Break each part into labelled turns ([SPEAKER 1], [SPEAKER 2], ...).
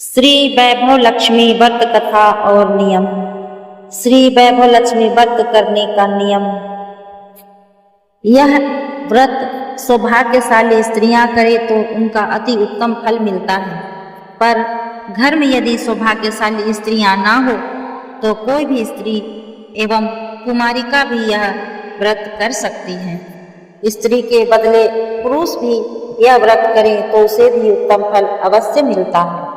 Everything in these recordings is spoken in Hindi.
[SPEAKER 1] श्री वैभव लक्ष्मी व्रत कथा और नियम। श्री वैभव लक्ष्मी व्रत करने का नियम। यह व्रत सौभाग्यशाली स्त्रियां करें तो उनका अति उत्तम फल मिलता है, पर घर में यदि सौभाग्यशाली स्त्रियां ना हो तो कोई भी स्त्री एवं कुमारिका भी यह व्रत कर सकती है। स्त्री के बदले पुरुष भी यह व्रत करे तो उसे भी उत्तम फल अवश्य मिलता है।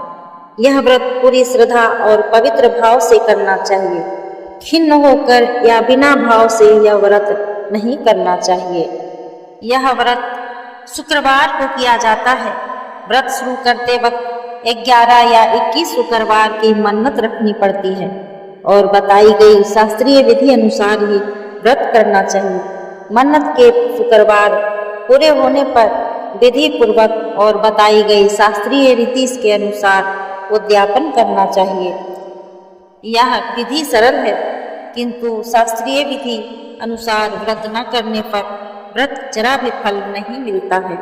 [SPEAKER 1] यह व्रत पूरी श्रद्धा और पवित्र भाव से करना चाहिए। खिन्न होकर या बिना भाव से यह व्रत नहीं करना चाहिए। यह व्रत शुक्रवार को किया जाता है। व्रत शुरू करते वक्त 11 या 21 शुक्रवार की मन्नत रखनी पड़ती है और बताई गई शास्त्रीय विधि अनुसार ही व्रत करना चाहिए। मन्नत के शुक्रवार पूरे होने पर विधि पूर्वक और बताई गई शास्त्रीय रीति के अनुसार उद्यापन करना चाहिए। यह विधि सरल है, किंतु शास्त्रीय विधि अनुसार व्रत न करने पर व्रत जरा भी फल नहीं मिलता है।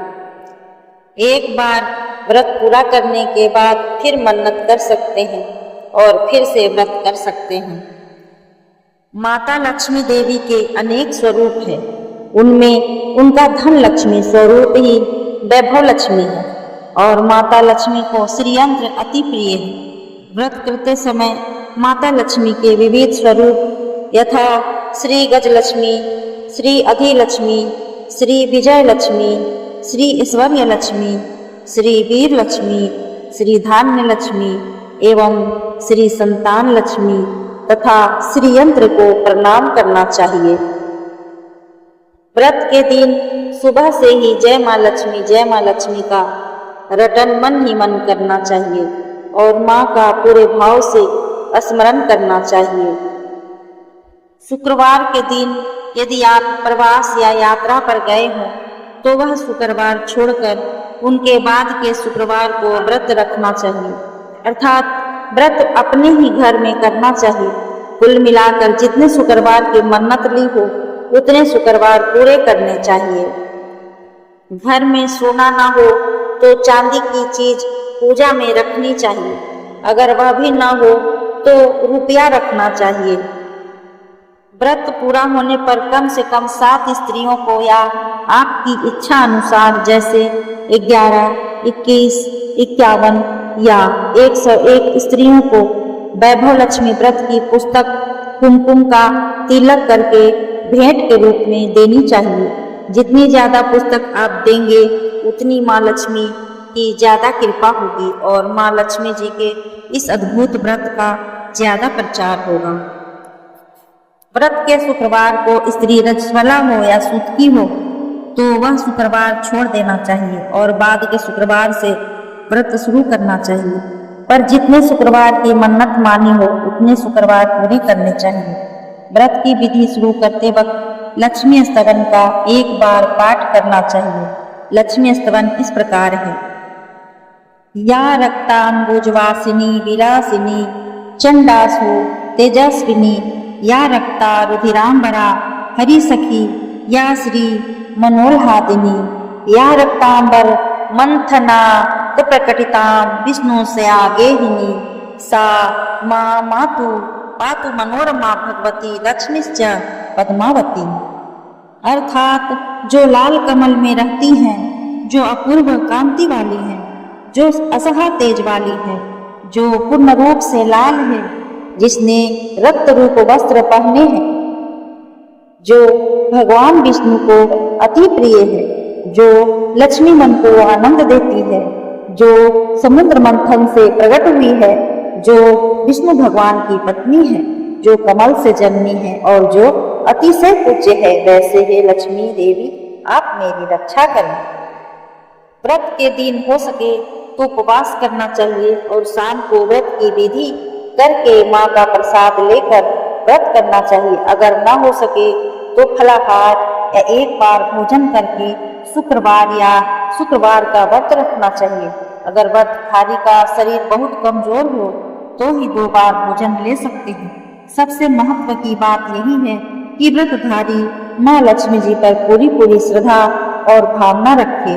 [SPEAKER 1] एक बार व्रत पूरा करने के बाद फिर मन्नत कर सकते हैं और फिर से व्रत कर सकते हैं। माता लक्ष्मी देवी के अनेक स्वरूप हैं। उनमें उनका धन लक्ष्मी स्वरूप ही वैभव लक्ष्मी है और माता लक्ष्मी को श्रीयंत्र अति प्रिय है। व्रत करते समय माता लक्ष्मी के विविध स्वरूप यथा श्री गजलक्ष्मी, श्री अधिलक्ष्मी, श्री विजय लक्ष्मी, श्री ऐश्वर्य लक्ष्मी, श्री वीर लक्ष्मी, श्री धान्य लक्ष्मी एवं श्री संतान लक्ष्मी तथा श्रीयंत्र को प्रणाम करना चाहिए। व्रत के दिन सुबह से ही जय माँ लक्ष्मी का रटन मन ही मन करना चाहिए और माँ का पूरे भाव से स्मरण करना चाहिए। शुक्रवार के दिन यदि आप प्रवास या यात्रा पर गए हों तो वह शुक्रवार छोड़कर उनके बाद के शुक्रवार को व्रत रखना चाहिए, अर्थात व्रत अपने ही घर में करना चाहिए। कुल मिलाकर जितने शुक्रवार की मन्नत ली हो उतने शुक्रवार पूरे करने चाहिए। घर में सोना ना हो तो चांदी की चीज पूजा में रखनी चाहिए। अगर वह भी ना हो तो रुपया रखना चाहिए। व्रत पूरा होने पर कम से कम 7 स्त्रियों को या आपकी इच्छा अनुसार जैसे 11, 21, 51 या 101 स्त्रियों को वैभव लक्ष्मी व्रत की पुस्तक कुमकुम का तिलक करके भेंट के रूप में देनी चाहिए। जितनी ज्यादा पुस्तक आप देंगे उतनी माँ लक्ष्मी की ज्यादा कृपा होगी और माँ लक्ष्मी जी के इस अद्भुत व्रत का ज्यादा प्रचार होगा। व्रत के शुक्रवार को स्त्री रजस्वला हो या सूतकी हो तो वह शुक्रवार छोड़ देना चाहिए और बाद के शुक्रवार से व्रत शुरू करना चाहिए। पर जितने शुक्रवार की मन्नत मानी हो उतने शुक्रवार पूरे करने चाहिए। व्रत की विधि शुरू करते वक्त लक्ष्मी स्तवन का एक बार पाठ करना चाहिए। लक्ष्मी स्तवन इस प्रकार है। या रक्तांबुजवासिनी विलासिनी चंडासु तेजस्विनी या रक्ता रुधिरांबरा हरिसखी या श्री मनोल्हादिनी या रक्तांबर मंथना प्रकटितां विष्णु से आगेहिनी सा माँ मातु पातु मनोरमा भगवती लक्ष्मीश्च पद्मावती। अर्थात जो लाल कमल में रहती हैं, जो अपूर्व कांति वाली हैं, जो असहा तेज वाली है, जो पूर्ण रूप से लाल है, जिसने रक्त रूप वस्त्र पहने हैं, जो भगवान विष्णु को अति प्रिय है, जो लक्ष्मी मन को आनंद देती है, जो समुद्र मंथन से प्रकट हुई है, जो विष्णु भगवान की पत्नी है, जो कमल से जन्मी है और जो अतिशय पूज्य है, वैसे है लक्ष्मी देवी आप मेरी रक्षा करें। व्रत के दिन हो सके तो उपवास करना चाहिए और शाम को व्रत की विधि करके माँ का प्रसाद लेकर व्रत करना चाहिए। अगर ना हो सके तो फलाहार या एक बार भोजन करके शुक्रवार का व्रत रखना चाहिए। अगर व्रतधारी का शरीर बहुत कमजोर हो तो ही 2 बार भोजन ले सकते हैं। सबसे महत्व की बात यही है कि व्रतधारी माँ लक्ष्मी जी पर पूरी श्रद्धा और भावना रखे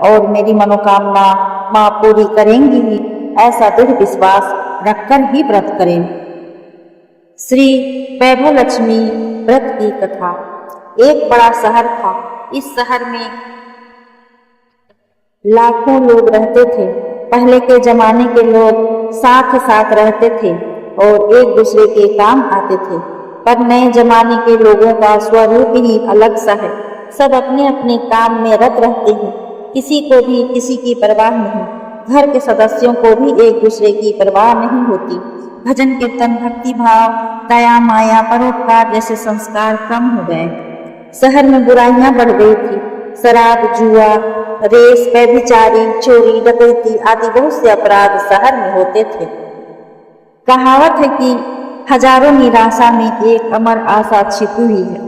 [SPEAKER 1] और मेरी मनोकामना माँ पूरी करेंगी ही। ऐसा दृढ़ विश्वास रखकर ही व्रत करें। श्री वैभव लक्ष्मी व्रत की कथा। एक बड़ा शहर था। इस शहर में लाखों लोग रहते थे। पहले के जमाने के लोग साथ साथ रहते थे और एक दूसरे के काम आते थे, पर नए जमाने के लोगों का स्वरूप ही अलग सा है। सब अपने अपने काम में रत रहते हैं, किसी को भी किसी की परवाह नहीं। घर के सदस्यों को भी एक दूसरे की परवाह नहीं होती। भजन कीर्तन, भक्ति भाव, दया माया, परोपकार जैसे संस्कार कम हो गए। शहर में बुराइयां बढ़ गई थी। शराब, जुआ, रेस, व्यभिचारी, चोरी, डकैती आदि बहुत से अपराध शहर में होते थे। कहावत है कि हजारों निराशा में एक अमर आशा छिपी हुई है।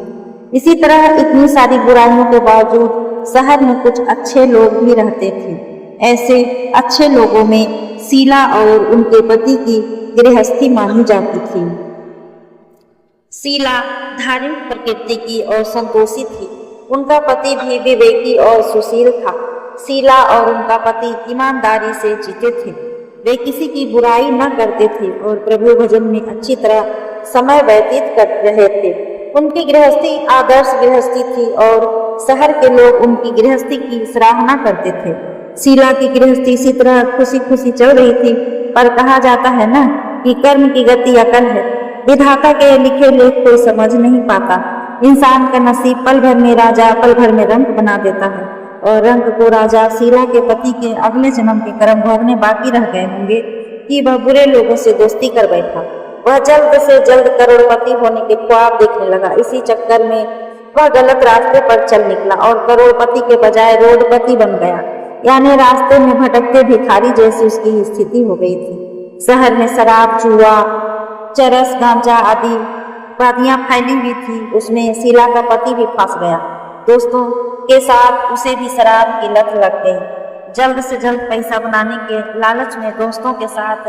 [SPEAKER 1] इसी तरह इतनी सारी बुराइयों के बावजूद शहर में कुछ अच्छे लोग भी रहते थे। ऐसे अच्छे लोगों में शीला और उनके पति की गृहस्थी मानी जाती थी। शीला धार्मिक प्रकृति की और संतोषी थी। उनका पति भी विवेकी और सुशील था। शीला और उनका पति ईमानदारी से जीते थे। वे किसी की बुराई न करते थे और प्रभु भजन में अच्छी तरह समय व्यतीत कर रहे थे। उनकी गृहस्थी आदर्श गृहस्थी थी और शहर के लोग उनकी गृहस्थी की सराहना करते थे। शीला की गृहस्थी इसी तरह खुशी खुशी चल रही थी, पर कहा जाता है ना कि कर्म की गति अकल है। विधाता के लिखे लेख कोई समझ नहीं पाता। इंसान का नसीब पल भर में राजा, पल भर में रंक बना देता है, और रंक को राजा शीला के पति के अगले जन्म के कर्म भोगने बाकी रह गए होंगे कि वह बुरे लोगों से दोस्ती कर बैठा। वह जल्द से जल्द करोड़पति होने के ख्वाब देखने लगा। इसी चक्कर में वह गलत रास्ते पर चल निकला और करोड़पति के बजाय रोडपति बन गया, यानी रास्ते में भटकते भिखारी जैसी उसकी स्थिति हो गई थी। शहर में शराब, जुआ, चरस, गांजा आदि वादियां फैली हुई थी। उसमें शीला का पति भी फंस गया। दोस्तों के साथ उसे भी शराब की लत लग गई। जल्द से जल्द पैसा बनाने के लालच में दोस्तों के साथ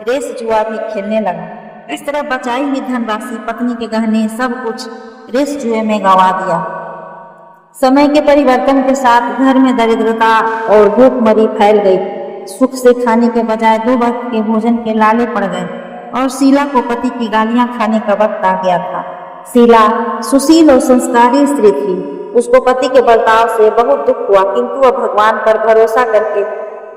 [SPEAKER 1] रेस जुआ भी खेलने लगा। इस तरह बचाई हुई धनराशि, पत्नी के गहने, सब कुछ रेस जुए में गंवा दिया। समय के परिवर्तन के साथ घर में दरिद्रता और भूखमरी फैल गई। सुख से खाने के बजाय 2 वक्त के भोजन के लाले पड़ गए और शीला को पति की गालियां खाने का वक्त आ गया था। शीला सुशील और संस्कारी स्त्री थी। उसको पति के बर्ताव से बहुत दुख हुआ, किंतु वह भगवान पर भरोसा करके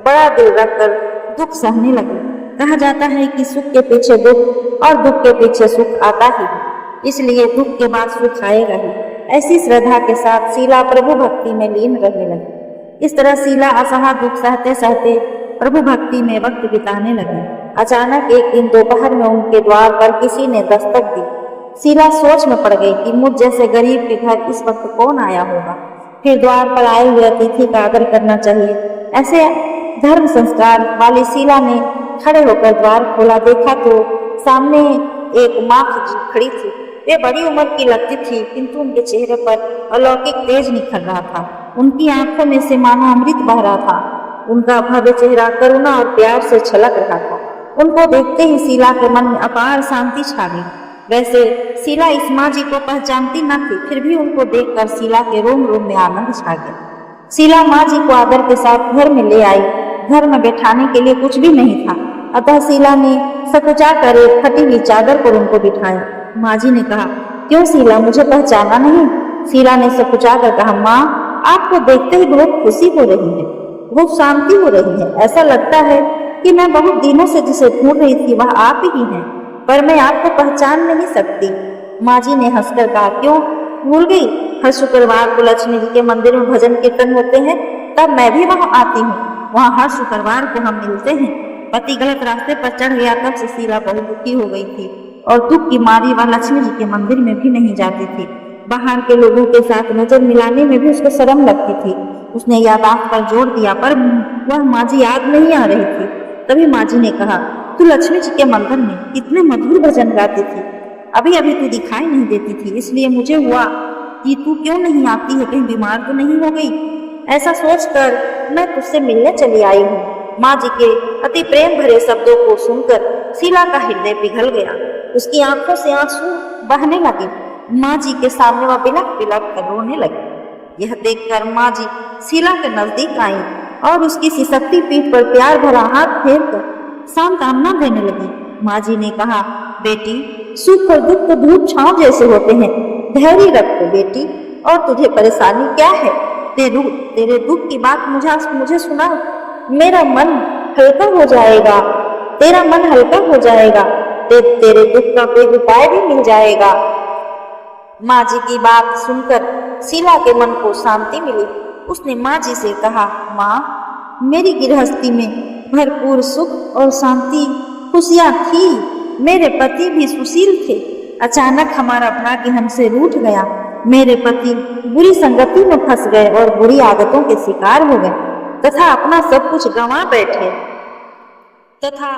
[SPEAKER 1] बड़ा दिल रखकर दुख सहने लगी। कहा जाता है कि सुख के पीछे दुख और दुख के पीछे सुख आता ही है, इसलिए दुख के बाद सुख आएगा ही। ऐसी श्रद्धा के साथ शीला प्रभु भक्ति में लीन रहने लगी। इस तरह शीला असहा दुख सहते सहते प्रभु भक्ति में वक्त बिताने लगी। अचानक एक दिन दोपहर में उनके द्वार पर किसी ने दस्तक दी। शीला सोच में पड़ गई कि मुझ जैसे गरीब के घर इस वक्त कौन आया होगा। फिर द्वार पर आए हुए अतिथि का आदर करना चाहिए, ऐसे धर्म संस्कार वाली शीला ने खड़े होकर द्वार खोला। देखा तो सामने एक माँ खड़ी थी। वे बड़ी उम्र की लगती थी, किंतु उनके चेहरे पर अलौकिक तेज निखर रहा था। उनकी आंखों में से मानो अमृत बह रहा था। उनका भव्य चेहरा करुणा और प्यार से छलक रहा था। उनको देखते ही शीला के मन में अपार शांति छा गई। वैसे शीला इस माँ जी को पहचानती न थी, फिर भी उनको देखकर शीला के रोम रोम में आनंद छा गया। शीला माँ जी को आदर के साथ घर में ले आई। घर में बैठाने के लिए कुछ भी नहीं था, अतः शीला ने सकुचा कर एक फटी हुई चादर पर उनको बिठाया। माँ जी ने कहा, क्यों शीला, मुझे पहचाना नहीं? शीला ने सकुचा कर कहा, माँ आपको देखते ही बहुत खुशी हो रही है, बहुत शांति हो रही है। ऐसा लगता है कि मैं बहुत दिनों से जिसे ढूंढ रही थी वह आप ही हैं, पर मैं आपको पहचान नहीं सकती। माँ जी ने हंसकर कहा, क्यों भूल गई? हर शुक्रवार को लक्ष्मी जी के मंदिर में भजन कीर्तन होते हैं, तब मैं भी वहाँ आती हूँ। वहाँ हर शुक्रवार को हम मिलते हैं। पति गलत रास्ते पर चढ़ गया, तब से शीला बहुत दुखी हो गई थी और दुख की मारी वह लक्ष्मी जी के मंदिर में भी नहीं जाती थी। बाहर के लोगों के साथ नजर मिलाने में भी उसको शर्म लगती थी। उसने यह बात पर जोर दिया, पर वह माँ जी याद नहीं आ रही थी। तभी माँ जी ने कहा, तू लक्ष्मी जी के मंदिर में इतने मधुर भजन गाती थी, अभी अभी तू दिखाई नहीं देती थी, इसलिए मुझे हुआ कि तू क्यों नहीं आती है, कहीं बीमार तो नहीं हो गई। ऐसा सोचकर मैं तुझसे मिलने चली आई हूँ। माँ जी के अति प्रेम भरे शब्दों को सुनकर शीला का हृदय पिघल गया। उसकी आंखों से आंसू बहने लगे। माँ जी के सामने वह बिलख बिलख कर रोने लगी। यह देखकर माँ जी शीला के नजदीक आई और उसकी सिसकती पीठ पर प्यार भरा हाथ फेर कर सांत्वना देने लगी। माँ जी ने कहा, बेटी, सुख और दुख तो धूप छांव जैसे होते हैं, धैर्य रखो बेटी। और तुझे परेशानी क्या है? तेरे दुख की बात मुझे सुना, मेरा मन हल्का हो जाएगा, तेरा मन हल्का हो जाएगा, तेरे दुख का कोई उपाय भी मिल जाएगा। माँ जी की बात सुनकर शीला के मन को शांति मिली। उसने माँ जी से कहा, माँ, मेरी गृहस्थी में भरपूर सुख और शांति, खुशियाँ थी। मेरे पति भी सुशील थे। अचानक हमारा भाग्य हमसे रूठ गया। मेरे पति बुरी संगति में फंस गए और बुरी आदतों के शिकार हो गए तथा अपना सब कुछ गंवा बैठे तथा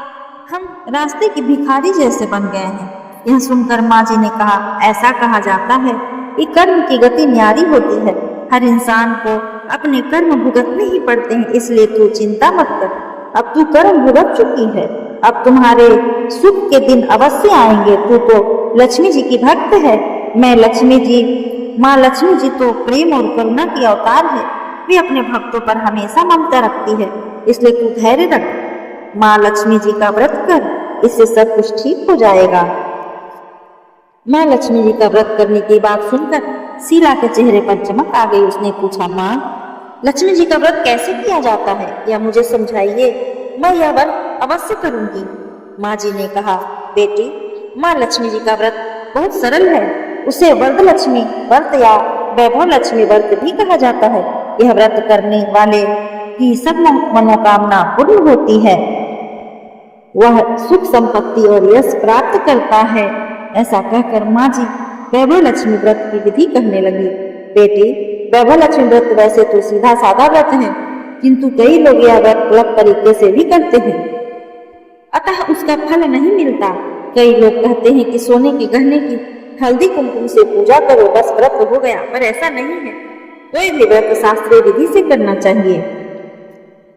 [SPEAKER 1] हम रास्ते के भिखारी जैसे बन गए हैं। यह सुनकर माँ जी ने कहा, ऐसा कहा जाता है कि कर्म की गति न्यारी होती है। हर इंसान को अपने कर्म भुगतने ही पड़ते हैं, इसलिए तू चिंता मत कर। अब तू कर्म भुगत चुकी है, अब तुम्हारे सुख के दिन अवश्य आएंगे। तू तो लक्ष्मी जी की भक्त है। माँ लक्ष्मी जी तो प्रेम और करुणा की अवतार है। वे अपने भक्तों पर हमेशा ममता रखती है, इसलिए तू धैर्य रख। माँ लक्ष्मी जी का व्रत कर, इससे सब कुछ ठीक हो जाएगा। माँ लक्ष्मी जी का व्रत करने की बात सुनकर शीला के चेहरे पर चमक आ गई। उसने पूछा, माँ, लक्ष्मी जी का व्रत कैसे किया जाता है, या मुझे समझाइए, मैं यह व्रत अवश्य करूंगी। माँ जी ने कहा, बेटी, माँ लक्ष्मी जी का व्रत बहुत सरल है। उसे वरदलक्ष्मी व्रत या वैभव लक्ष्मी व्रत भी कहा जाता है। यह व्रत करने वाले की सब मनोकामना पूर्ण होती है। वह सुख संपत्ति और यश प्राप्त करता है। ऐसा कहकर माँ जी वैभव लक्ष्मी व्रत की विधि कहने लगी। बेटी, वैभव लक्ष्मी व्रत वैसे तो सीधा साधा व्रत है, किंतु कई लोग यह व्रत गलत तरीके से भी करते हैं, अतः उसका फल नहीं मिलता। कई लोग कहते हैं कि सोने के गहने की हल्दी कुमकुम से पूजा करो, बस व्रत हो गया, पर ऐसा नहीं है। कोई भी व्रत शास्त्रीय विधि से करना चाहिए,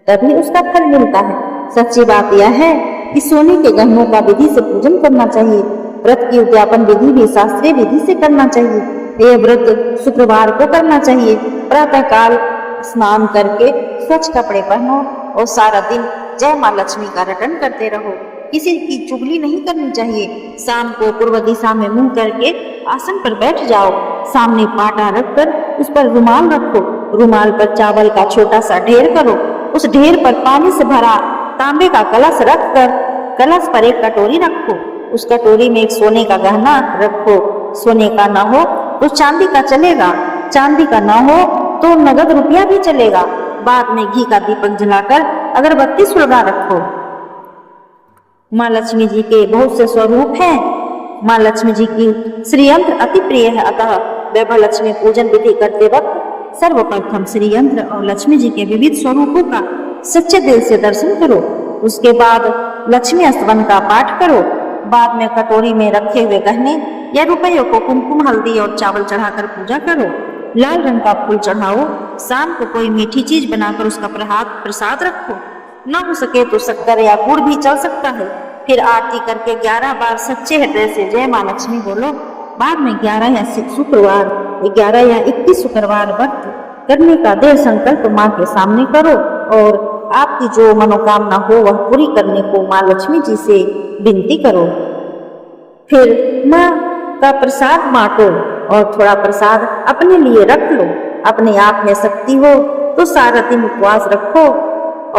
[SPEAKER 1] तभी उसका फल मिलता है। सच्ची बात यह है कि सोने के गहनों का विधि से पूजन करना चाहिए। व्रत की उद्यापन विधि भी शास्त्रीय विधि से करना चाहिए। यह व्रत शुक्रवार को करना चाहिए। प्रातः काल स्नान करके स्वच्छ कपड़े पहनो और सारा दिन जय माँ लक्ष्मी का रटन करते रहो। किसी की चुगली नहीं करनी चाहिए। शाम को पूर्व दिशा में मुंह करके आसन पर बैठ जाओ। सामने पाटा रखकर उस पर रुमाल रखो। रुमाल पर चावल का छोटा सा ढेर करो। उस ढेर पर पानी से भरा तांबे का कलश रखकर कलश पर एक कटोरी रखो। उस कटोरी में एक सोने का गहना रखो। सोने का ना हो तो चांदी का चलेगा, चांदी का ना हो तो नगद रुपया भी चलेगा। बाद में घी का दीपक जलाकर अगरबत्ती सुलगा रखो। माँ लक्ष्मी जी के बहुत से स्वरूप हैं। माँ लक्ष्मी जी की श्रीयंत्र अति प्रिय है, अतः वैभव लक्ष्मी पूजन विधि करते वक्त सर्वप्रथम श्रीयंत्र और लक्ष्मी जी के विविध स्वरूपों का सच्चे दिल से दर्शन करो। उसके बाद लक्ष्मी स्तवन का पाठ करो। बाद में कटोरी में रखे हुए गहने या रुपयों को कुमकुम, हल्दी और चावल चढ़ाकर पूजा करो। लाल रंग का फूल चढ़ाओ। शाम को कोई मीठी चीज बनाकर उसका प्रसाद रखो। न हो सके तो शक्कर या गुड़ भी चल सकता है। फिर आरती करके 11 बार सच्चे हृदय से जय माँ लक्ष्मी बोलो। बाद में 11 या 21 शुक्रवार व्रत करने का दृढ़ संकल्प माँ के सामने करो और आपकी जो मनोकामना हो वह पूरी करने को माँ लक्ष्मी जी से विनती करो। फिर माँ का प्रसाद बांटो और थोड़ा प्रसाद अपने लिए रख लो। अपने आप में शक्ति हो तो सारा दिन उपवास रखो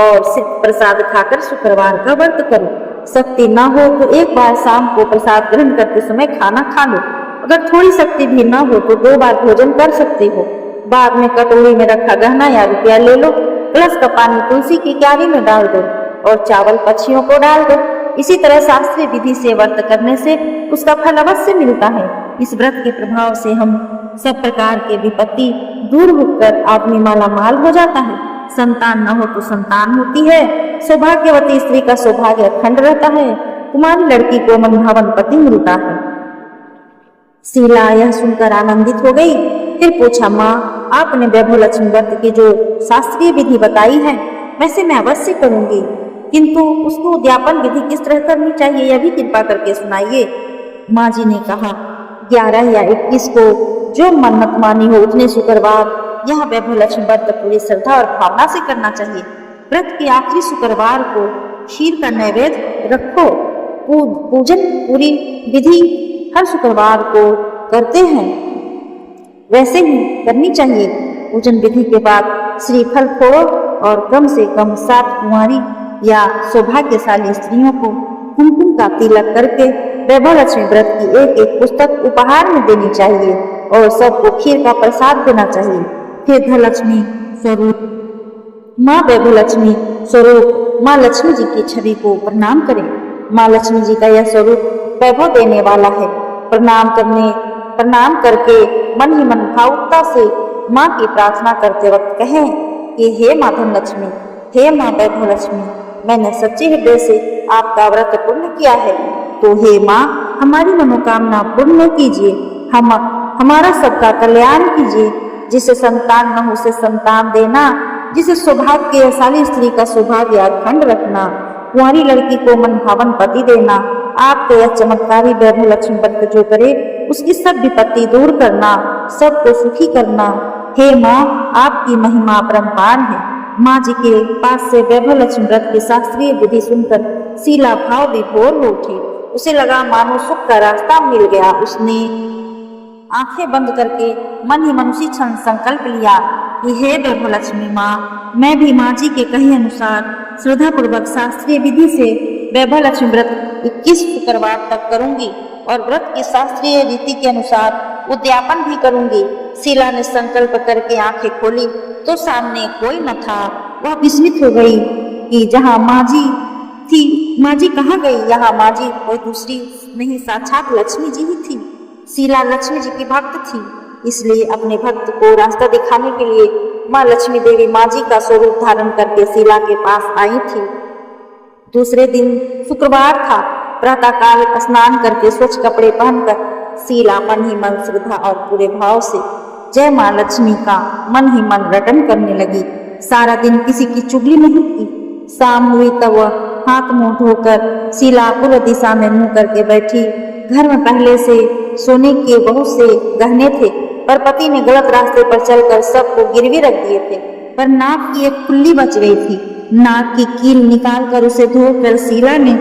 [SPEAKER 1] और सिर्फ प्रसाद खाकर शुक्रवार का व्रत करो। शक्ति ना हो तो एक बार शाम को प्रसाद ग्रहण करते समय खाना खा लो। अगर थोड़ी शक्ति भी ना हो तो 2 बार भोजन कर सकते हो। बाद में कटोरी में रखा गहना या रुपया ले लो। कलश का पानी तुलसी की क्यारी में डाल दो और चावल पक्षियों को डाल दो। इसी तरह शास्त्रीय विधि से व्रत करने से उसका फल अवश्य मिलता है। इस व्रत के प्रभाव से हम सब प्रकार के विपत्ति दूर होकर आदमी माला माल हो जाता है। संतान न हो तो संतान होती है। सौभाग्यवती स्त्री का सौभाग्य अखंड रहता है। कुमारी लड़की को मनभावन पति मिलता है। शीला यह सुनकर आनंदित हो गई। फिर पूछा, माँ, आपने वैभव लक्ष्मी व्रत की जो शास्त्रीय विधि बताई है वैसे मैं अवश्य करूंगी, किंतु उसको उद्यापन विधि किस तरह करनी चाहिए यह भी कृपा करके सुनाइए। माँ जी ने कहा, 11 या 21 को जो मन्नत मानी हो उतने शुक्रवार यह वैभव लक्ष्मी व्रत पूरी श्रद्धा और भावना से करना चाहिए। व्रत के आखिरी शुक्रवार को खीर का नैवेद्य रखो। पूजन पूरी विधि हर शुक्रवार को करते हैं, वैसे ही करनी चाहिए। पूजन विधि के बाद श्रीफल फोड़ो और कम से कम 7 कुंवारी या सौभाग्यशाली स्त्रियों को कुमकुम का तिलक करके वैभव लक्ष्मी व्रत की एक एक पुस्तक उपहार में देनी चाहिए और सबको खीर का प्रसाद देना चाहिए। फिर धनलक्ष्मी स्वरूप माँ वैभव लक्ष्मी स्वरूप माँ लक्ष्मी जी की छवि को प्रणाम करें। माँ लक्ष्मी जी का यह स्वरूप वैभव देने वाला है। प्रणाम करके मन ही मन भावुकता से माँ की प्रार्थना करते वक्त कहें कि हे माँ धनलक्ष्मी, हे माँ वैभव लक्ष्मी, मैंने सच्चे हृदय से आपका व्रत पूर्ण किया है, तो हे माँ हमारी मनोकामना पूर्ण कीजिए, हमारा सबका कल्याण कीजिए। जिसे संतान न हो उसे संतान देना, जिसे सौभाग्यशाली स्त्री का सौभाग्य अखंड रखना, कुंवारी लड़की को मन भावन पति देना। आपको यह चमत्कारी वैभव लक्ष्मी व्रत जो करे उसकी सब विपत्ति दूर करना, सबको सुखी करना। हे माँ आपकी महिमा अपरंपार है। माँ जी के पास से वैभव लक्ष्मी व्रत की शास्त्रीय विधि सुनकर शीला भाव विभोर हो उठी। उसे लगा मानो सुख का रास्ता मिल गया। उसने आंखें बंद करके मन ही मन उसी क्षण संकल्प लिया कि हे वैभव लक्ष्मी माँ, मैं भी माँ जी के कहे अनुसार श्रद्धा पूर्वक शास्त्रीय विधि से वैभव लक्ष्मी व्रत 21 शुक्रवार तक करूंगी और व्रत की शास्त्रीय रीति के अनुसार उद्यापन भी करूंगी। शीला ने संकल्प करके आंखें खोली तो सामने कोई न था। वह विस्मित हो गई कि जहाँ माँ जी थी, माँ जी कहाँ गई? यहाँ माँ जी कोई दूसरी नहीं, साक्षात लक्ष्मी जी ही थी। शीला लक्ष्मी जी की भक्त थी, इसलिए अपने भक्त को रास्ता दिखाने के लिए माँ लक्ष्मी देवी माँ जी का स्वरूप धारण करके शीला के पास आई थी। दूसरे दिन शुक्रवार था। प्रातःकाल स्नान करके स्वच्छ कपड़े पहनकर शीला मन ही मन श्रद्धा और पूरे भाव से जय माँ लक्ष्मी का मन ही मन रटन करने लगी। सारा दिन किसी की चुगली नहीं की। शाम हुई तब वह हाथ मुंह धोकर शीला पूर्व दिशा में मुंह करके बैठी। घर में पहले से सोने के बहुत से गहने थे, पर पति ने गलत रास्ते पर चलकर सबको गिरवी रख दिए थे। पर नाक की एक कुल्ली बच गई थी। नाक की कील निकालकर उसे धोकर शीला ने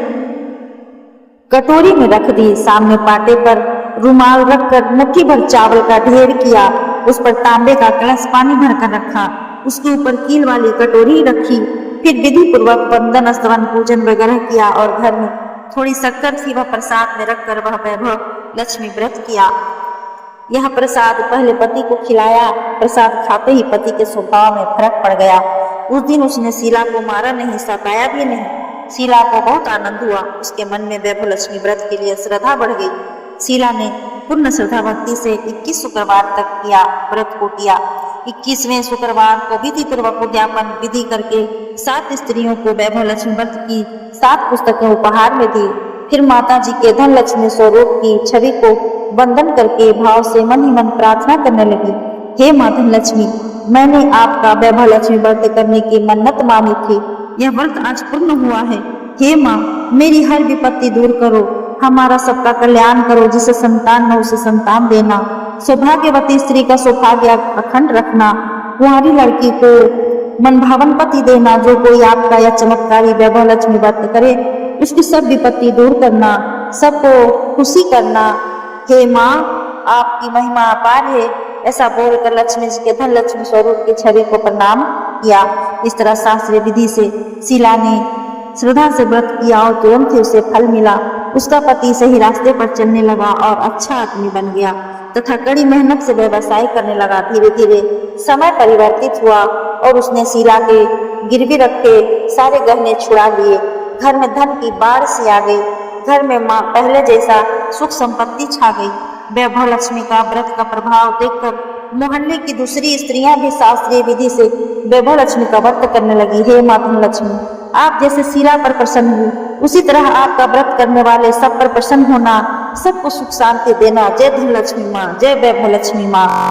[SPEAKER 1] कटोरी में रख दी। सामने पाटे पर रुमाल रखकर मुट्ठी भर चावल का ढेर किया। उस पर तांबे का कलश पानी भरकर रखा। उसके ऊपर कील वाली कटोरी रखी। फिर विधि पूर्वक वंदन स्तवन पूजन वगैरह किया और घर में थोड़ी शक्कर सी वह प्रसाद में रखकर वह वैभव लक्ष्मी व्रत किया। यह प्रसाद पहले पति को खिलाया। प्रसाद खाते ही पति के स्वभाव में फर्क पड़ गया। उस दिन उसने शीला को मारा नहीं, सताया भी नहीं। शीला को बहुत आनंद हुआ। उसके मन में वैभव लक्ष्मी व्रत के लिए श्रद्धा बढ़ गई। शीला ने पूर्ण श्रद्धा भक्ति से 21 शुक्रवार तक किया व्रत को किया। 21वें शुक्रवार को विधि पूर्वक उद्यापन विधि करके 7 स्त्रियों को वैभव लक्ष्मी व्रत की 7 पुस्तकें उपहार में दी। फिर माता जी के धन लक्ष्मी स्वरूप की छवि को वंदन करके भाव से मन ही मन प्रार्थना करने लगी। हे माँ धन लक्ष्मी, मैंने आपका वैभव लक्ष्मी व्रत करने की मन्नत मानी थी। यह व्रत आज पूर्ण हुआ है। हे माँ, मेरी हर विपत्ति दूर करो, हमारा सबका कल्याण करो। जिसे संतान न उसे संतान देना, सौभाग्यवती स्त्री का सौभाग्य अखंड रखना, कुंवारी लड़की को मनभावन पति देना। जो कोई आपका यह चमत्कारी वैभव लक्ष्मी व्रत करे उसकी सब विपत्ति दूर करना, सबको खुशी करना। हे माँ, आपकी महिमा अपार है। ऐसा बोलकर लक्ष्मी जी के धन लक्ष्मी स्वरूप की छवि को प्रणाम किया। इस तरह शास्त्रीय विधि से शीला ने श्रद्धा से व्रत किया और तुरंत ही उसे फल मिला। उसका पति सही रास्ते पर चलने लगा और अच्छा आदमी बन गया तथा कड़ी मेहनत से व्यवसाय करने लगा। धीरे धीरे समय परिवर्तित हुआ और उसने शीला के गिरवी रखे सारे गहने छुड़ा लिए। घर में धन की बाढ़ सी आ गई। घर में माँ पहले जैसा सुख संपत्ति छा गई। वैभव लक्ष्मी का व्रत का प्रभाव देखकर मोहल्ले की दूसरी स्त्रियां भी शास्त्रीय विधि से वैभव लक्ष्मी का व्रत करने लगी। हे माँ धन लक्ष्मी, आप जैसे शीला पर प्रसन्न हुई, उसी तरह आपका व्रत करने वाले सब पर प्रसन्न होना, सबको सुख शांति देना। जय धन लक्ष्मी माँ, जय वैभव लक्ष्मी माँ।